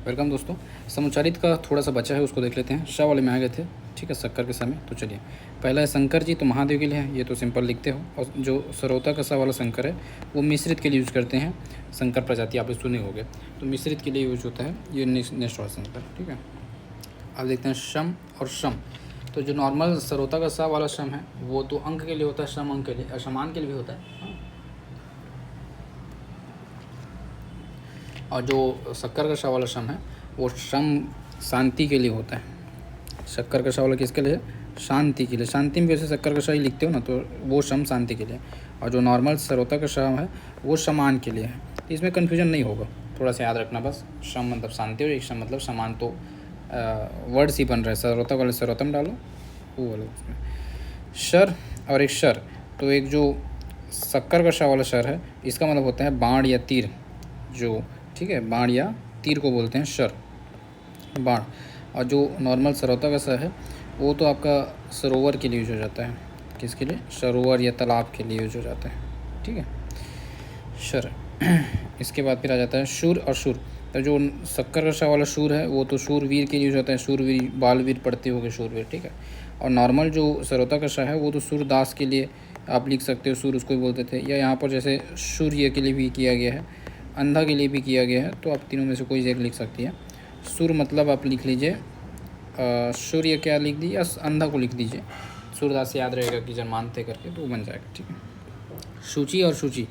Welcome दोस्तों। समुच्चारित का थोड़ा सा बचा है, उसको देख लेते हैं। शाह वाले में आ गए थे, ठीक है, शक्कर के समय। तो चलिए, पहला है शंकर जी, तो महादेव के लिए है, ये तो सिंपल लिखते हो। और जो सरोता का सा वाला शंकर है वो मिश्रित के लिए यूज़ करते हैं। शंकर प्रजाति आप सुने होंगे, तो मिश्रित के लिए यूज होता है ये नेक्स्ट वाला शंकर, ठीक है। अब देखते हैं शम और शम। तो जो नॉर्मल सरोता का सा वाला शम है वो तो अंक के लिए होता है, शम अंक के लिए, असमान के लिए भी होता है। और जो शक्कर का शाह वाला शम है वो शम शांति के लिए होता है। शक्कर का शाह वाला किसके लिए? शांति के लिए। शांति में वैसे शक्कर का शाह ही लिखते हो ना, तो वो शम शांति के लिए। और जो नॉर्मल सरोता का शाह है वो समान के लिए है। इसमें कन्फ्यूजन नहीं होगा, थोड़ा सा याद रखना बस। शम मतलब शांति और एक शम मतलब समान, तो वर्ड्स ही बन रहा है। सरोता वाले सरोतम डालो, वो वाले उसमें शर और एक शर। तो एक जो शक्कर का शाह वाला शर है इसका मतलब होता है बाण या तीर, जो ठीक है, बाण या तीर को बोलते हैं शर, बाण। और जो नॉर्मल सरोता का सा है वो तो आपका सरोवर के लिए यूज हो जाता है। किसके लिए? सरोवर या तालाब के लिए यूज हो जाता है, ठीक है, शर। इसके बाद फिर आ जाता है शूर और शूर। तो जो शक्कर का शाह वाला शूर है वो तो शूरवीर के लिए यूज होता है। शूरवीर, बालवीर पढ़ते होगे, शूरवीर, ठीक है। और नॉर्मल जो सरोता का शाह है वो तो सूरदास के लिए आप लिख सकते हो, सूर उसको ही बोलते थे। या यहाँ पर जैसे सूर्य के लिए भी किया गया है, अंधा के लिए भी किया गया है, तो आप तीनों में से कोई एक लिख सकती है। सुर मतलब आप लिख लीजिए सूर्य, क्या लिख दीजिए, या अंधा को लिख दीजिए। सूरदास से याद रहेगा कि जन्मांत करके, तो वो बन जाएगा, ठीक है। सूची और सूची,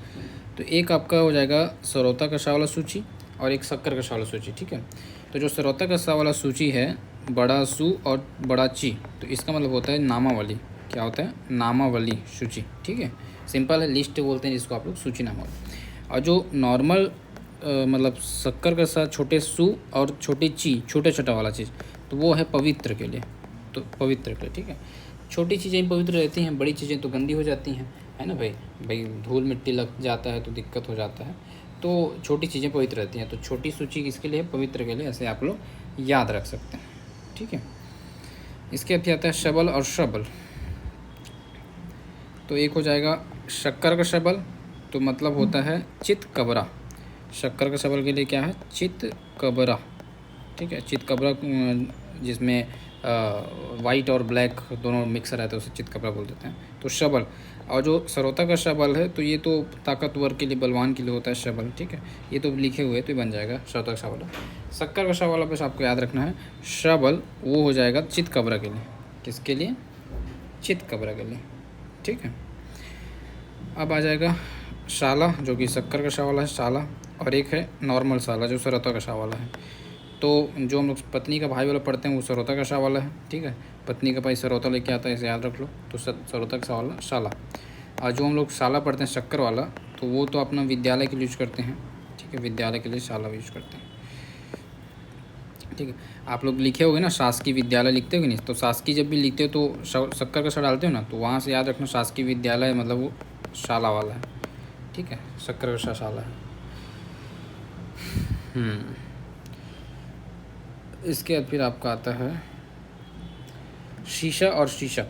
तो एक आपका हो जाएगा सरोता का शाह वाला सूची और एक शक्कर का शाह वाला सूची, ठीक है। तो जो सरोता का शाह वाला सूची है, बड़ा सू और बड़ा ची, तो इसका मतलब होता है नामावली। क्या होता है? नामावली सूची, ठीक है। सिंपल है, लिस्ट बोलते हैं जिसको आप लोग, सूची नामावली। और जो नॉर्मल मतलब शक्कर के साथ छोटे सू और छोटे ची, छोटे छोटा वाला चीज़, तो वो है पवित्र के लिए। तो पवित्र के लिए, ठीक है। छोटी चीज़ें पवित्र रहती हैं, बड़ी चीज़ें तो गंदी हो जाती हैं, है ना भाई। भाई धूल मिट्टी लग जाता है तो दिक्कत हो जाता है, तो छोटी चीज़ें पवित्र रहती हैं। तो छोटी सूची किसके लिए? पवित्र के लिए। ऐसे आप लोग याद रख सकते हैं, ठीक है। इसके अब आता है शबल और शबल। तो एक हो जाएगा शक्कर का शबल, तो मतलब होता है चित कबरा। शक्कर का शबल के लिए क्या है? चित कबरा, ठीक है। चित कबरा जिसमें वाइट और ब्लैक दोनों मिक्स रहता है उसे चित कबरा बोल देते हैं। तो शबल। और जो सरोता का शबल है तो ये तो ताकतवर के लिए, बलवान के लिए होता है शबल, ठीक है। ये तो लिखे हुए तो ये बन जाएगा सरोता का शबल। शक्कर का शबल बस आपको याद रखना है, शबल वो हो जाएगा चित कबरा के लिए। किसके लिए? चित कबरा के लिए, ठीक है। अब आ जाएगा शाला, जो कि शक्कर का शाह वाला है, शाला। और एक है नॉर्मल शाला, जो सरोता का शाह वाला है। तो जो हम लोग पत्नी का भाई वाला पढ़ते हैं वो सरोता का शाह वाला है, ठीक है। पत्नी का भाई सरोता लेके आता है, इसे याद रख लो। तो सरोता का शाह वाला शाला। और जो हम लोग शाला पढ़ते हैं शक्कर वाला, तो वो तो अपना विद्यालय के लिए यूज करते हैं, ठीक है। विद्यालय के लिए शाला यूज करते हैं, ठीक है। आप लोग लिखे होगे ना, शासकीय विद्यालय लिखते हो कि नहीं? तो शासकीय जब भी लिखते हो तो शक्कर का शाह डालते हो ना, तो वहाँ से याद रखना शासकीय विद्यालय मतलब वो शाला वाला है, ठीक है। शक्कर का शाह शाला है। इसके बाद फिर आपका आता है शीशा और शीशा।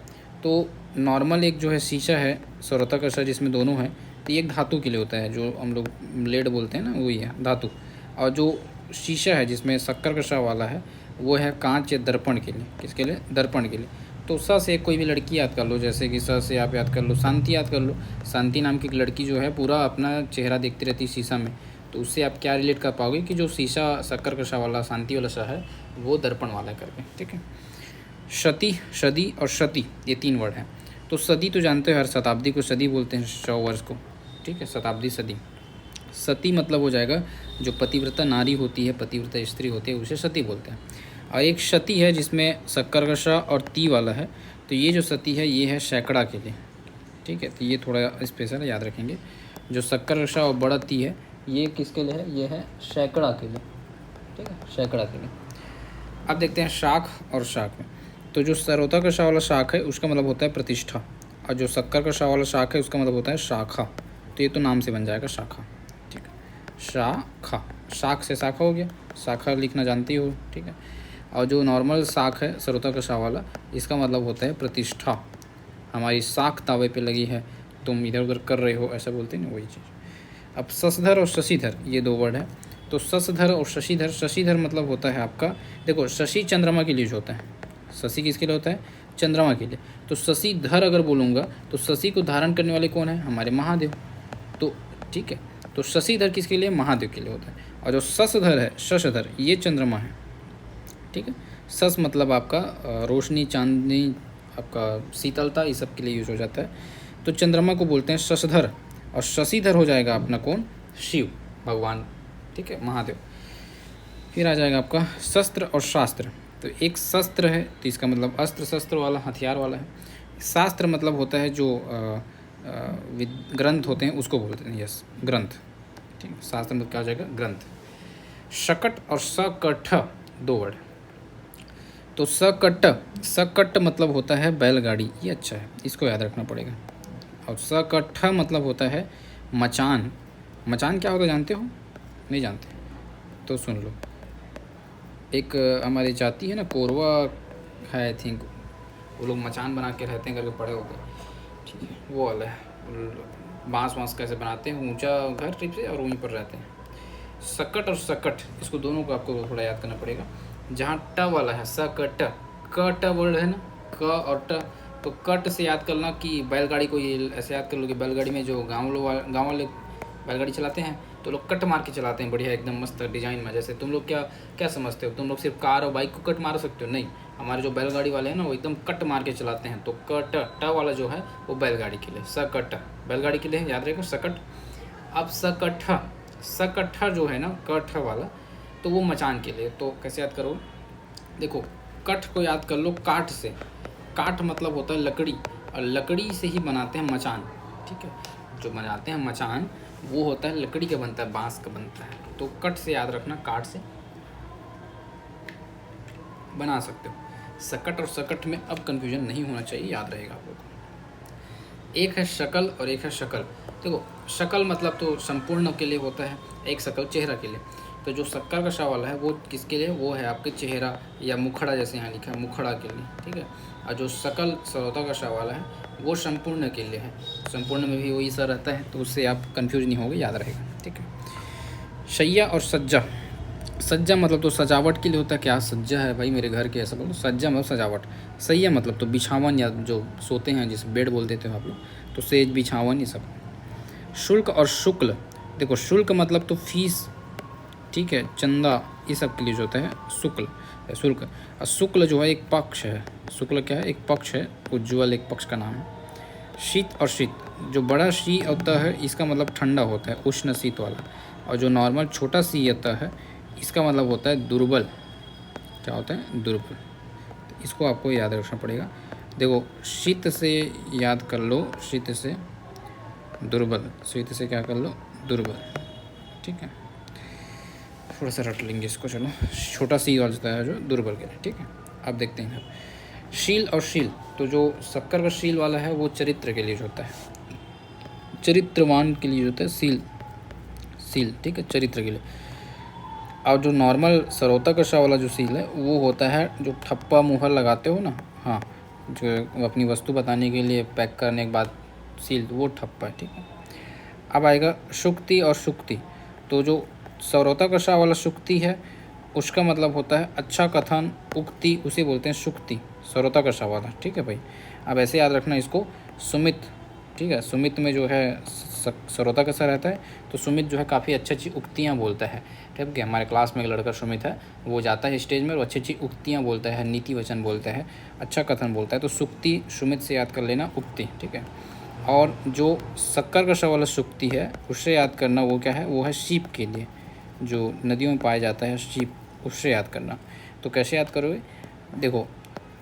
तो नॉर्मल एक जो है शीशा है सरोता का शाह, जिसमें दोनों है, तो ये एक धातु के लिए होता है, जो हम लोग लेड बोलते हैं ना, वही है धातु। और जो शीशा है जिसमें शक्कर का शाह वाला है वो है कांच या दर्पण के लिए। किसके लिए? दर्पण के लिए। तो स से कोई भी लड़की याद कर लो, जैसे कि स से आप याद कर लो शांति, याद कर लो। शांति नाम की एक लड़की जो है पूरा अपना चेहरा देखती रहती है शीशा में, तो उससे आप क्या रिलेट कर पाओगे कि जो शीशा शक्कर का शाह वाला, शांति वाला शाह है, वो दर्पण वाला करके, ठीक है। शती, सदी और शती, ये 3 वर्ड हैं। तो सदी तो जानते हो, हर शताब्दी को सदी बोलते हैं, 100 वर्ष को, ठीक है। शताब्दी, सदी। सती मतलब हो जाएगा जो पतिव्रता नारी होती है, पतिव्रता स्त्री होती है, उसे सती बोलते हैं। और एक शती है जिसमें शक्कर का शाह और ती वाला है, तो ये जो सती है ये है सैकड़ा के लिए, ठीक है। तो ये थोड़ा स्पेशल याद रखेंगे। जो शक्कर का शाह और बड़ा ती है ये किसके लिए है? ये है सैकड़ा के लिए, ठीक है, सैकड़ा के लिए। अब देखते हैं शाख और शाख में। तो जो सरोता का शाह वाला शाख है उसका मतलब होता है प्रतिष्ठा, और जो शक्कर का शाह वाला शाख है उसका मतलब होता है शाखा। तो ये तो नाम से बन जाएगा शाखा, ठीक है। शाखा, शाख से शाखा हो गया, शाखा लिखना जानती हो, ठीक है। और जो नॉर्मल शाख है सरोता का शाह वाला, इसका मतलब होता है प्रतिष्ठा। हमारी शाख तावे पे लगी है, तुम इधर उधर कर रहे हो, ऐसा बोलते हैं ना, वही चीज़। अब शशधर और शशिधर, ये 2 वर्ड है। तो शशधर और शशिधर, शशिधर मतलब होता है आपका, देखो शशि चंद्रमा के लिए यूज होता है, शशि किसके लिए होता है, चंद्रमा के लिए। तो शशिधर अगर बोलूँगा तो शशि को धारण करने वाले कौन है, हमारे महादेव। तो ठीक है, तो शशिधर किसके लिए, महादेव के लिए होता है। और जो शशधर है, शशधर ये चंद्रमा है, ठीक है। शश मतलब आपका रोशनी, चांदनी, आपका शीतलता, ये सब के लिए यूज हो जाता है। तो चंद्रमा को बोलते हैं शशधर, और शशिधर हो जाएगा अपना कौन, शिव भगवान, ठीक है, महादेव। फिर आ जाएगा आपका शस्त्र और शास्त्र। तो एक शस्त्र है तो इसका मतलब अस्त्र शस्त्र वाला, हथियार वाला है। शास्त्र मतलब होता है जो ग्रंथ होते हैं उसको बोलते हैं, यस ग्रंथ, ठीक है। शास्त्र मतलब क्या हो जाएगा, ग्रंथ। शकट और सकट दो वर्ड। तो सकट, सकट मतलब होता है बैलगाड़ी, ये अच्छा है, इसको याद रखना पड़ेगा। और सकट मतलब होता है मचान। मचान क्या होता है जानते हो, नहीं जानते तो सुन लो। एक हमारी जाति है ना, कोरवा है आई थिंक, वो लोग मचान बना के रहते हैं करके पड़े होते हैं, ठीक है, वो वाला है। बांस वांस कैसे बनाते हैं, ऊंचा घर टाइप से, और वहीं पर रहते हैं। सकट और सकट, इसको दोनों को आपको थोड़ा याद करना पड़ेगा। जहाँ ट वाला है सकट, क ट वर्ड है ना, क और ट, तो कट से याद करना कि बैलगाड़ी को, ये ऐसे याद कर लो कि बैलगाड़ी में जो गाँव वाले बैलगाड़ी चलाते हैं तो लोग कट मार के चलाते हैं, बढ़िया एकदम मस्त डिजाइन में। जैसे तुम लोग क्या समझते हो, तुम लोग सिर्फ कार और बाइक को कट मार सकते हो, नहीं, हमारे जो बैलगाड़ी वाले हैं ना वो एकदम कट मार के चलाते हैं। तो कट ट वाला जो है वो बैलगाड़ी के लिए, सकट बैलगाड़ी के लिए, याद रहेगा सकट। अब सकट्ठा, सकट्ठा जो है ना कठ वाला, तो वो मचान के लिए। तो कैसे याद करो, देखो कठ को याद कर लो काठ से, काठ मतलब होता है लकड़ी, और लकड़ी से ही बनाते हैं मचान, ठीक है। जो बनाते हैं मचान वो होता है लकड़ी का बनता है, बांस का बनता है। तो कट से याद रखना, काठ से बना सकते हो। सकट और सकट में अब कंफ्यूजन नहीं होना चाहिए, याद रहेगा आप लोग को। एक है शकल और एक है शकल। देखो शकल मतलब तो संपूर्ण के लिए होता है, एक शकल चेहरा के लिए। तो जो शक्कर का शा वाला है वो किसके लिए, वो है आपके चेहरा या मुखड़ा, जैसे यहाँ लिखा है मुखड़ा के लिए, ठीक है। और जो शकल सरोता का शा वाला है वो संपूर्ण के लिए है, संपूर्ण में भी वही सा रहता है, तो उससे आप कंफ्यूज नहीं होगे, याद रहेगा, ठीक है। शैया और सज्जा, सज्जा मतलब तो सजावट के लिए होता है। क्या सज्जा है भाई मेरे घर के, ऐसा बोलो, सज्जा मतलब सजावट। सैया मतलब तो बिछावन, या जो सोते हैं जिसे बेड बोल देते हो आप लोग, तो सेज बिछावन ये सब। शुल्क और शुक्ल, देखो शुल्क मतलब तो फीस, ठीक है, चंदा, ये सब के लिए जो होता है शुक्ल, शुल्क। और शुक्ल जो है एक पक्ष है, शुक्ल क्या है, एक पक्ष है, उज्ज्वल एक पक्ष का नाम है। शीत और शीत, जो बड़ा शी होता है इसका मतलब ठंडा होता है, उष्ण शीत वाला। और जो नॉर्मल छोटा सी होता है इसका मतलब होता है दुर्बल, क्या होता है, दुर्बल। तो इसको आपको याद रखना पड़ेगा। देखो शीत से याद कर लो, शीत से दुर्बल, शीत से क्या कर लो, दुर्बल, ठीक है। थोड़ा सा रट लेंगे इसको, चलो, छोटा सी वाला है जो दुर्बल के लिए, ठीक है। अब देखते हैं शील और शील, तो जो शक्कर का शील वाला है वो चरित्र के लिए जो होता है, चरित्रवान के लिए जो होता है शील, शील, ठीक है, चरित्र के लिए। और जो नॉर्मल सरोता का शाह वाला जो शील है वो होता है जो ठप्पा मुहर लगाते हो ना, हाँ, जो अपनी वस्तु बताने के लिए पैक करने के बाद सील, वो ठप्पा है, ठीक है। अब आएगा शुक्ति और शुक्ति, तो जो सरोता का शाह वाला शुक्ति है उसका मतलब होता है अच्छा कथन, उक्ति, उसे बोलते हैं शुक्ति, सरोता का शाह वाला, ठीक है भाई। अब ऐसे याद रखना इसको, सुमित, ठीक है, सुमित में जो है सरोता का सा रहता है, तो सुमित जो है काफ़ी अच्छी अच्छी उक्तियाँ बोलता है, ठीक है। हमारे क्लास में एक लड़का सुमित है, वो जाता है स्टेज में और अच्छी अच्छी उक्तियाँ बोलता है, नीति वचन बोलता है, अच्छा कथन बोलता है। तो सुक्ति सुमित से याद कर लेना, उक्ति, ठीक है। और जो शक्कर का शा वाला सुक्ति है उससे याद करना, वो क्या है, वो है शीप के लिए, जो नदियों में पाया जाता है शीप, उससे याद करना। तो कैसे याद करोगे, देखो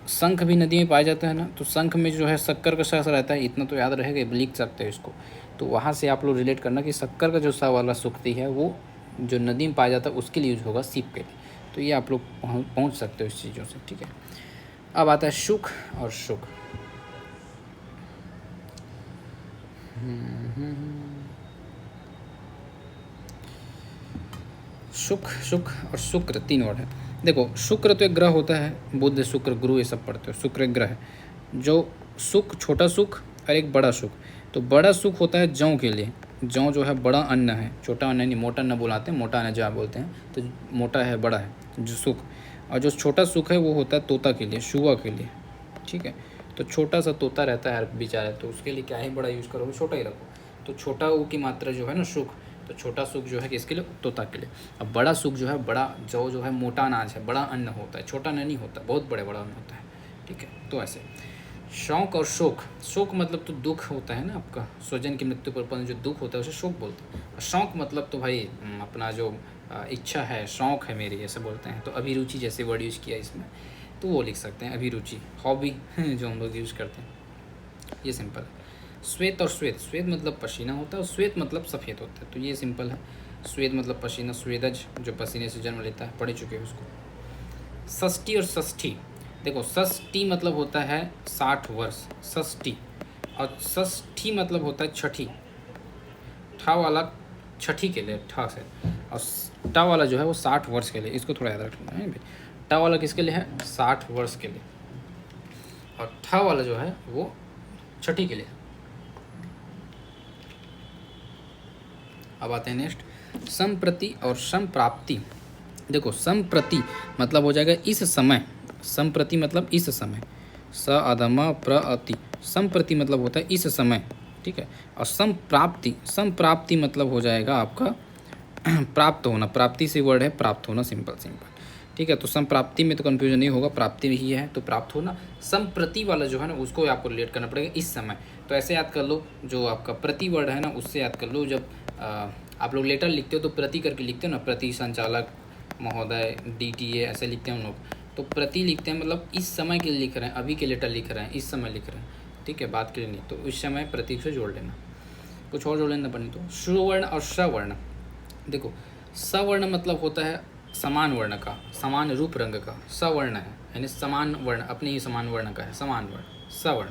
शंख भी नदी में पाया जाता है ना, तो शंख में जो है शक्कर का सा रहता है, इतना तो याद रहेगा, लिख सकते हो इसको। तो वहाँ से आप लोग रिलेट करना कि शक्कर का जो सा वाला सुक्ति है वो जो नदी में पाया जाता है उसके लिए यूज होगा, सीप के लिए। तो ये आप लोग पहुँच सकते हो इस चीज़ों से, ठीक है। अब आता है सुख और सुख। सुख, सुख और शुक्र, तीन वर्ड है। देखो शुक्र तो एक ग्रह होता है, बुध शुक्र गुरु ये सब पढ़ते हो, शुक्र एक ग्रह है। जो सुख, छोटा सुख और एक बड़ा सुख, तो बड़ा सुख होता है जौ के लिए, जौ जो है बड़ा अन्न है, छोटा अन्न नहीं, मोटा अन्न बुलाते हैं, मोटा अन्न जो आप बोलते हैं, तो मोटा है, बड़ा है जो सुख। और जो छोटा सुख है वो होता है तोता के लिए, शुआ के लिए, ठीक है। तो छोटा सा तोता रहता है बेचारा, तो उसके लिए क्या ही बड़ा यूज़ करोगे, छोटा ही रखो। तो छोटा ऊ की मात्रा जो है ना सुख, तो छोटा सुख जो है किसके लिए, तोता के लिए। अब बड़ा सुख जो है, बड़ा जौ जो है मोटा अनाज है, बड़ा अन्न होता है, छोटा अन्न नहीं होता, बहुत बड़ा बड़ा अन्न होता है, ठीक है। तो ऐसे शौक और शोक, शोक मतलब तो दुख होता है ना आपका, स्वजन की मृत्यु पर उत्पन्न जो दुख होता है उसे शोक बोलते हैं। शौक मतलब तो भाई अपना जो इच्छा है, शौक है मेरी, ऐसे बोलते हैं। तो अभिरुचि जैसे वर्ड यूज़ किया इसमें, तो वो लिख सकते हैं अभिरुचि, हॉबी जो हम लोग यूज़ करते हैं, ये सिंपल है। श्वेत और श्वेत, श्वेत मतलब पसीना होता है और श्वेत मतलब सफ़ेद होता है, तो ये सिंपल है। श्वेत मतलब पसीना, स्वेदज जो पसीने से जन्म लेता है, पढ़ चुके हैं उसको। षष्ठी और षष्ठी, देखो षष्ठी मतलब होता है 60 वर्ष, षष्ठी, और षष्ठी मतलब होता है छठी, ठा वाला छठी के लिए, ठा से, और टा वाला जो है वो 60 वर्ष के लिए, इसको थोड़ा याद रखना है भाई। टा वाला किसके लिए है, 60 वर्ष के लिए, और ठा वाला जो है वो छठी के लिए। अब आते हैं नेक्स्ट, संप्रति और संप्राप्ति। देखो संप्रति मतलब हो जाएगा इस समय, संप्रति मतलब इस समय, स अधमा प्रअति, संप्रति मतलब होता है इस समय, ठीक है। और संप्राप्ति, संप्राप्ति मतलब हो जाएगा आपका प्राप्त होना, प्राप्ति से वर्ड है प्राप्त होना, सिंपल सिंपल, ठीक है। तो संप्राप्ति में तो कन्फ्यूजन नहीं होगा, प्राप्ति ही है तो प्राप्त होना। संप्रति वाला जो है ना उसको आपको रिलेट करना पड़ेगा इस समय, तो ऐसे याद कर लो, जो आपका प्रति वर्ड है ना उससे याद कर लो। जब आप लोग लेटर लिखते हो तो प्रति करके लिखते हो ना, प्रति संचालक महोदय, DTA ऐसे लिखते हैं हम लोग, तो प्रति लिखते हैं मतलब इस समय के लिए लिख रहे हैं, अभी के लेटर लिख रहे हैं, इस समय लिख रहे हैं, ठीक है, बात के लिए नहीं, तो इस समय प्रतीक से जोड़ लेना, कुछ और जोड़ लेना बनी। तो सुवर्ण और सवर्ण, देखो सवर्ण मतलब होता है समान वर्ण का, समान रूप रंग का, सवर्ण है यानी समान वर्ण, अपने ही समान वर्ण का है, समान वर्ण सवर्ण।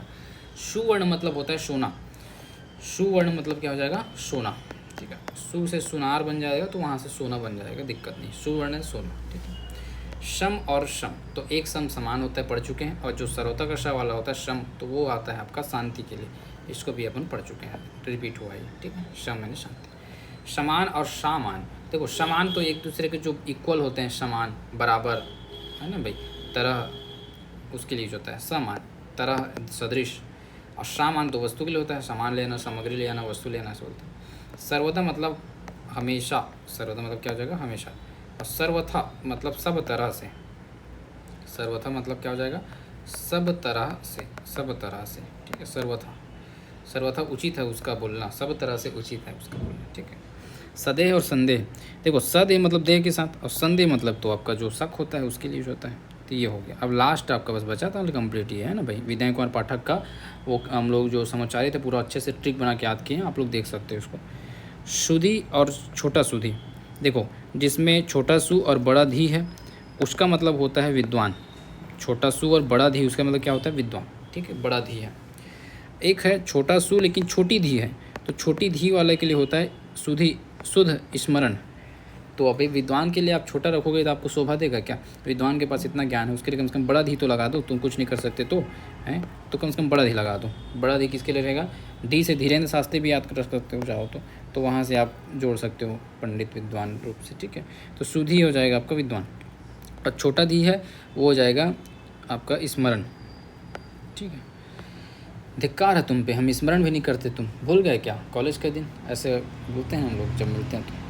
सुवर्ण मतलब होता है सोना, सुवर्ण मतलब क्या हो जाएगा, सोना, ठीक है। सु से सुनार बन जाएगा तो वहाँ से सोना बन जाएगा, दिक्कत नहीं, सुवर्ण है सोना, ठीक है। शम और शम, तो एक सम समान होता है, पढ़ चुके हैं। और जो सरोता का श वाला होता है शम, तो वो आता है आपका शांति के लिए, इसको भी अपन पढ़ चुके हैं, रिपीट हुआ है, ठीक है। शम यानी शांति। समान और सामान, देखो समान तो एक दूसरे के जो इक्वल होते हैं, समान बराबर है ना भाई, तरह उसके लिए होता है समान, तरह सदृश। और सामान तो वस्तु के लिए होता है, सामान लेना, सामग्री ले आना, वस्तु लेना से बोलते हैं। सर्वदा मतलब हमेशा, सर्वदा मतलब क्या हो जाएगा, हमेशा। और सर्वथा मतलब सब तरह से, सर्वथा मतलब क्या हो जाएगा, सब तरह से, सब तरह से, ठीक है। सर्वथा, सर्वथा उचित है उसका बोलना, सब तरह से उचित है उसका बोलना, ठीक है। सदेह और संदेह, देखो सदेह मतलब देह के साथ, और संदेह मतलब तो आपका जो शक होता है उसके लिए होता है, तो ये हो गया। अब लास्ट आपका बस बचा था कंप्लीट, ये है ना भाई, विनय कुमार पाठक का वो हम लोग जो समाचार्य थे पूरा अच्छे से ट्रिक बना के याद किए हैं, आप लोग देख सकते हो उसको। सुधी और छोटा सुधी, देखो जिसमें छोटा सु और बड़ा धी है उसका मतलब होता है विद्वान, छोटा सु और बड़ा धी उसका मतलब क्या होता है, विद्वान, ठीक है, बड़ा धी है। एक है छोटा सु लेकिन छोटी धी है, तो छोटी धी वाले के लिए होता है सुधी, शुद्ध स्मरण। तो अभी विद्वान के लिए आप छोटा रखोगे तो आपको शोभा देगा क्या, विद्वान के पास इतना ज्ञान है, उसके लिए कम से कम बड़ा धी तो लगा दो, तुम कुछ नहीं कर सकते तो हैं, तो कम से कम बड़ा धी लगा दो। बड़ा धी किसके लिए रहेगा, डी से धीरेन्द्र शास्त्री भी याद कर सकते हो चाहो तो वहाँ से आप जोड़ सकते हो पंडित विद्वान रूप से, ठीक है। तो सुधी हो जाएगा आपका विद्वान, और छोटा धी है वो हो जाएगा आपका स्मरण, ठीक है। धिक्कार है तुम पे, हम स्मरण भी नहीं करते, तुम भूल गए क्या कॉलेज का दिन, ऐसे बोलते हैं हम लोग जब मिलते हैं तो।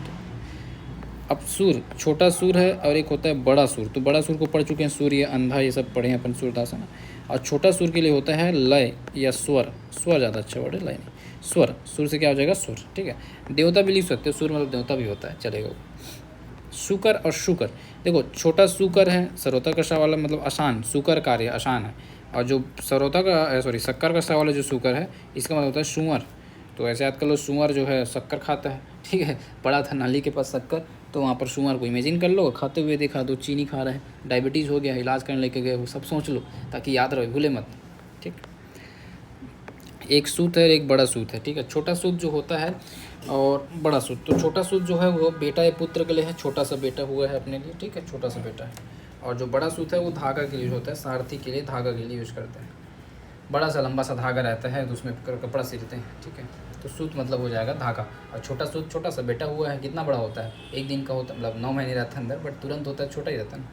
अब सूर, छोटा सूर है और एक होता है बड़ा सूर, तो बड़ा सूर को पढ़ चुके हैं, सूर्य, अंधा, ये सब पढ़े हैं अपन सूरदास है ना। और छोटा सूर के लिए होता है लय या स्वर, स्वर ज़्यादा अच्छा वर्ड है, लय नहीं, स्वर, सुर से क्या हो जाएगा, सुर, ठीक है। देवता भी लिख सकते हो, सुर मतलब देवता भी होता है, चलेगा। शुकर और शुकर, देखो छोटा शुकर है, सरोता का सा वाला मतलब आसान, शुकर कार्य आसान है, और जो सरोता का सॉरी शक्कर का सा वाला जो शुकर है इसका मतलब होता है सुअर, तो ऐसे याद कर लो, सुअर जो है शक्कर खाता है, ठीक है। पड़ा था नाली के पास शक्कर, तो वहाँ पर सुअर को इमेजिन कर लो, खाते हुए देखा, दो चीनी खा रहा है, डायबिटीज़ हो गया, इलाज करने लेके गए, वो सब सोच लो ताकि याद रहे, भूले मत, ठीक। एक सूत है, एक बड़ा सूत है, ठीक है। छोटा सूत जो होता है और बड़ा सूत, तो छोटा सूत जो है वो बेटा या पुत्र के लिए है, छोटा सा बेटा हुआ है अपने लिए, ठीक है, छोटा सा बेटा है। और जो बड़ा सूत है वो धागा के लिए होता है, सारथी के लिए, धागा के लिए यूज करते हैं, बड़ा सा लंबा सा धागा रहता है तो उसमें कपड़ा सिलते हैं, ठीक है। तो सूत मतलब हो जाएगा धागा। और छोटा सूत छोटा सा बेटा हुआ है कितना बड़ा होता है, 1 दिन का होता है, मतलब 9 महीने रहता है अंदर, बट तुरंत होता है छोटा ही रहता है ना।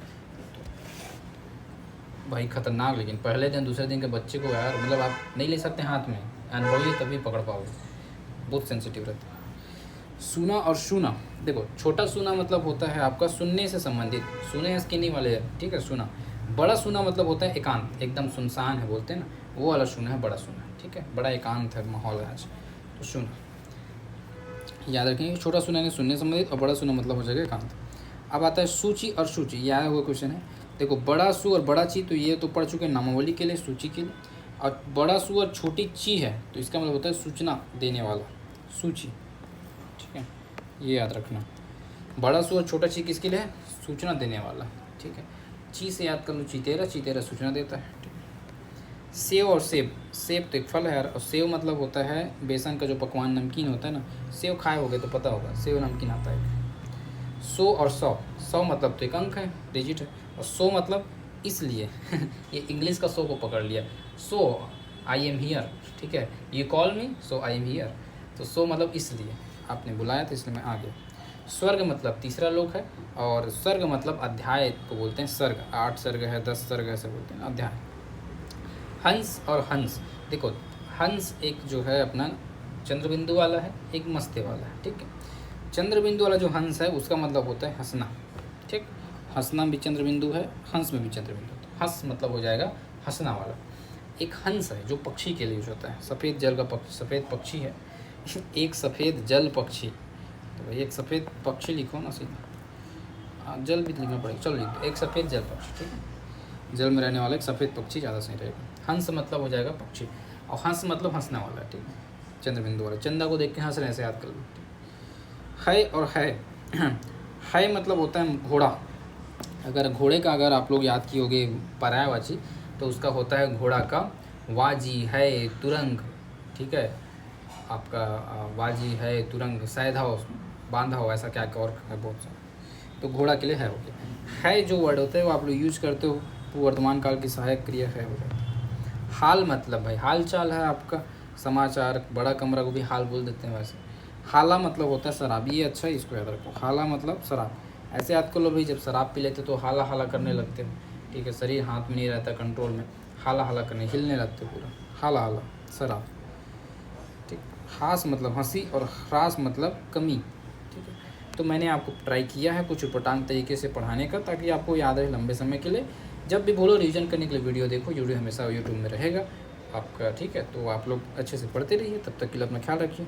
भाई खतरनाक, लेकिन पहले दिन दूसरे दिन के बच्चे को यार मतलब आप नहीं ले सकते हाथ में, अनुभवी तभी पकड़ पाओगे, बहुत सेंसिटिव रहता है। सुना और सुना, देखो छोटा सुना मतलब होता है आपका सुनने से संबंधित, सुने स्किनी वाले, ठीक है सुना। बड़ा सुना मतलब होता है एकांत, एकदम सुनसान है बोलते हैं ना, वो वाला सुना है बड़ा सुना, ठीक है, बड़ा एकांत है माहौल है आज, तो सुना याद रखेंगे। छोटा सुना यानी सुनने संबंधित, और बड़ा सुना मतलब हो जाएगा एकांत। अब आता है सूची और सूची, यह आया हुआ क्वेश्चन है। देखो बड़ा सु और बड़ा ची, तो ये तो पढ़ चुके हैं नामावली के लिए, सूची के लिए। और बड़ा सु और छोटी ची है, तो इसका मतलब होता है सूचना देने वाला, सूची, ठीक है, ये याद रखना। बड़ा सु और छोटा ची किसके लिए है, सूचना देने वाला, ठीक है। ची से याद कर लो चीतेरा, चीतेरा सूचना देता है, ठीक है। सेव और सेब, सेब तो एक फल है यार, और सेव मतलब होता है बेसन का जो पकवान नमकीन होता है ना, सेव खाए होगे तो पता होगा, सेव नमकीन आता है। सो और सौ, सौ मतलब तो एक अंक है, डिजिट है, और सो मतलब इसलिए ये इंग्लिश का सो को पकड़ लिया, सो आई एम हियर, ठीक है, you call me so I am here, तो सो मतलब इसलिए आपने बुलाया तो इसलिए मैं आ गया। स्वर्ग मतलब तीसरा लोक है, और सर्ग मतलब अध्याय को बोलते हैं, सर्ग 8 सर्ग है 10 सर्ग ऐसे बोलते हैं अध्याय। हंस और हंस, देखो हंस एक जो है अपना चंद्रबिंदु वाला है, एक मस्ते वाला है, ठीक है। चंद्रबिंदु वाला जो हंस है उसका मतलब होता है हंसना, ठीक, हंसना भी चंद्रबिंदु है, हंस में भी चंद्रबिंदु है, हंस मतलब हो जाएगा हंसना वाला। एक हंस है जो पक्षी के लिए यूज होता है, सफ़ेद जल का पक्षी, सफ़ेद पक्षी है एक सफ़ेद जल पक्षी, तो भाई एक सफ़ेद पक्षी लिखो ना सीधा, जल भी लिखना पड़ेगा, चलो लिख दो, एक सफ़ेद जल पक्षी, ठीक है, जल में रहने वाला एक सफ़ेद पक्षी ज़्यादा सही रहेगा। हंस मतलब हो जाएगा पक्षी, और हंस मतलब हंसने वाला है, ठीक है, चंद्रबिंदु वाला, चंदा को देख के हंस रहे हैं ऐसे याद कर लो। है और है है मतलब होता है घोड़ा, अगर घोड़े का अगर आप लोग याद किए होगे पर्यायवाची, तो उसका होता है घोड़ा का वाजी है तुरंग, ठीक है, आपका वाजी है तुरंग, सैधा हो बांधा हो, ऐसा क्या और है बहुत सारा, तो घोड़ा के लिए है हो गया। है जो वर्ड होता है वो आप लोग यूज करते हो, तो वर्तमान काल की सहायक क्रिया है हो जाती है। हाल मतलब भाई हाल चाल है आपका, समाचार, बड़ा कमरा को भी हाल बोल देते हैं वैसे। हाला मतलब होता है शराब, ये अच्छा है इसको याद रखो, हाला मतलब शराब, ऐसे याद कर लो भाई, जब शराब पी लेते तो हाला हाला करने लगते हो, ठीक है, शरीर हाथ में नहीं रहता कंट्रोल में, हाला हाला करने हिलने लगते पूरा, हाला हाला शराब, ठीक। हास मतलब हंसी, और ह्रास मतलब कमी, ठीक है। तो मैंने आपको ट्राई किया है कुछ उपटांग तरीके से पढ़ाने का, ताकि आपको याद रहे लंबे समय के लिए, जब भी बोलो रिवीजन करने के लिए वीडियो देखो, वीडियो हमेशा यूट्यूब में रहेगा आपका, ठीक है। तो आप लोग अच्छे से पढ़ते रहिए, तब तक के लिए अपना ख्याल रखिए।